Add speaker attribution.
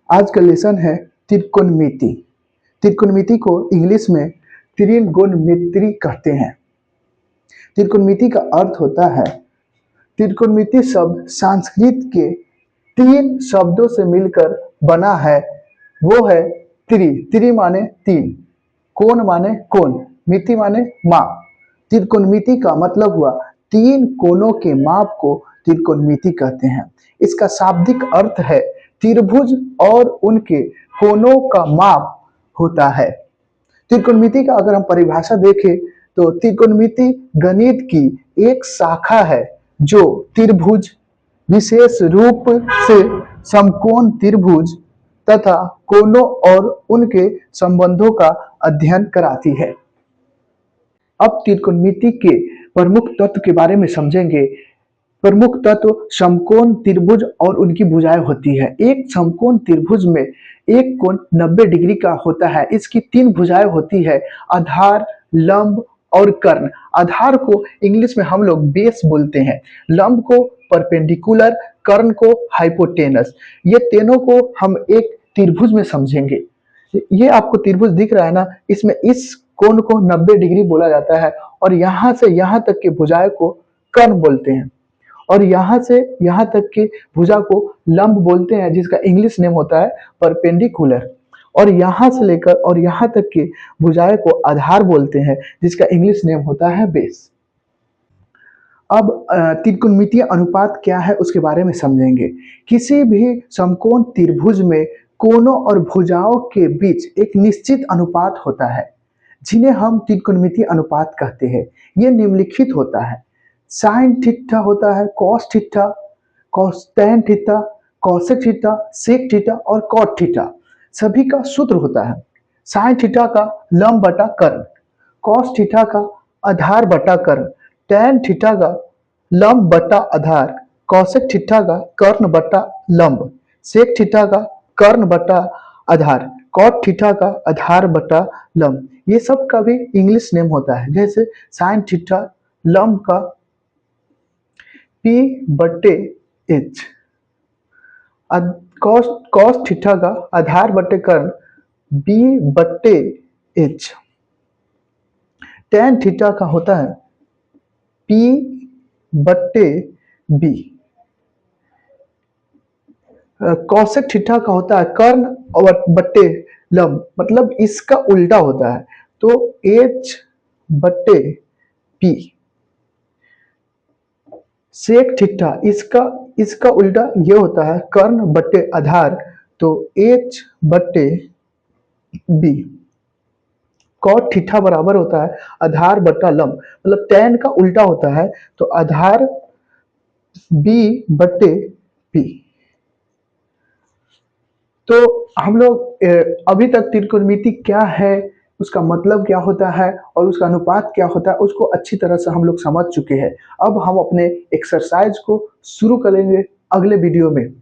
Speaker 1: आज का लेसन है त्रिकोणमिति। त्रिकोणमिति को इंग्लिश में त्रिगोणमिति कहते हैं। त्रिकोणमिति का अर्थ होता है, त्रिकोणमिति शब्द संस्कृत के तीन शब्दों से मिलकर बना है। वो है त्रि माने तीन, कोण माने कोण, मिति माने माप। त्रिकोणमिति का मतलब हुआ तीन कोणों के माप को त्रिकोणमिति कहते हैं। इसका शाब्दिक अर्थ है त्रिभुज और उनके कोणों का माप होता है। त्रिकोणमिति का अगर हम परिभाषा देखें तो त्रिकोणमिति गणित की एक शाखा है जो त्रिभुज, विशेष रूप से समकोण त्रिभुज तथा कोणों और उनके संबंधों का अध्ययन कराती है। अब त्रिकोणमिति के प्रमुख तत्व के बारे में समझेंगे। प्रमुख तत्व समकोण त्रिभुज और उनकी भुजाएं होती है। एक समकोण त्रिभुज में एक कोण 90 डिग्री का होता है। इसकी तीन भुजाएं होती है, आधार, लंब और कर्ण। आधार को इंग्लिश में हम लोग बेस बोलते हैं, लंब को परपेंडिकुलर, कर्ण को हाइपोटेनस। ये तीनों को हम एक त्रिभुज में समझेंगे। ये आपको त्रिभुज दिख रहा है ना, इसमें इस कोण को 90 डिग्री बोला जाता है और यहां से यहां तक के भुजाएं को कर्ण बोलते हैं और यहां से यहां तक की भुजा को लंब बोलते हैं, जिसका इंग्लिश नेम होता है परपेंडिकुलर। और यहां से लेकर और यहां तक की भुजाएं को आधार बोलते हैं, जिसका इंग्लिश नेम होता है बेस। अब त्रिकोणमितीय अनुपात क्या है उसके बारे में समझेंगे। किसी भी समकोण त्रिभुज में कोणों और भुजाओं के बीच एक निश्चित अनुपात होता है, जिन्हें हम त्रिकोणमितीय अनुपात कहते हैं। यह निम्नलिखित होता है, साइन थीटा होता है, cos theta, tan theta, cosec theta, sec theta और कॉट थीटा। सभी का सूत्र होता है साइन थीटा का लंब बटा कर्ण, कॉस थीटा का आधार बटा कर्ण, टेन थीटा का लंब बटा आधार, कोसेक थीटा का कर्ण बटा लंब, सेक थीटा का कर्ण बटा आधार, कॉट थीटा का आधार बटा लंब। ये सब का भी इंग्लिश नेम होता है। जैसे साइन थीटा लंब का P बटे H, कॉस थीटा का आधार बटे कर्ण B बटे H, टेन थीटा का होता है P बटे B, कोसेक थीटा का होता है कर्ण और बटे लंब, मतलब इसका उल्टा होता है, तो H बटे P। सेक थीटा इसका उल्टा ये होता है कर्ण बटे आधार, तो H बटे B। कॉट थीटा बराबर होता है आधार बटा लंब, मतलब टेन का उल्टा होता है, तो आधार B बटे P। तो हम लोग अभी तक त्रिकोणमिति क्या है, उसका मतलब क्या होता है और उसका अनुपात क्या होता है, उसको अच्छी तरह से हम लोग समझ चुके हैं। अब हम अपने एक्सरसाइज को शुरू करेंगे अगले वीडियो में।